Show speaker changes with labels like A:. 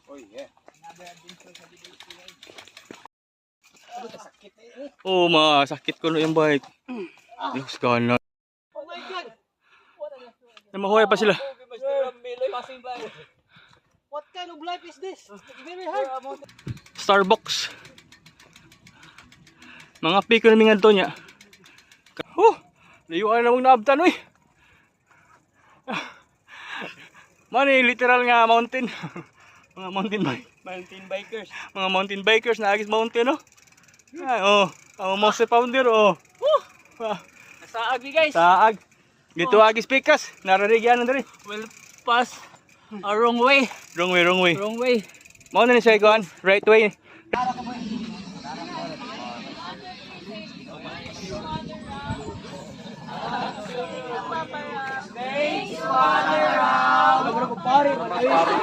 A: Oh yeah.
B: Oh, masakit ko na yung bike. Looks gone.
C: Oh my God!
B: Mahuhay pa sila.
C: What kind of life is this? It's very hard.
B: Starbucks. Mga piko na mga niya. Oh, layuan na mong naabtan, uy. Mani, literal nga mountain. Mga mountain bike.
C: Mountain bikers.
B: Mga mountain bikers na agis mountain, oh. Ay, oh. Ang most pounder, oh.
C: Saag ni guys.
B: Saag. Dito agis pikas. Nararigyan na rin.
C: Well, pass. Wrong way.
B: Wrong way, wrong way.
C: Wrong way.
B: Mau na ni siya ikuan. Right way.
C: Space water out.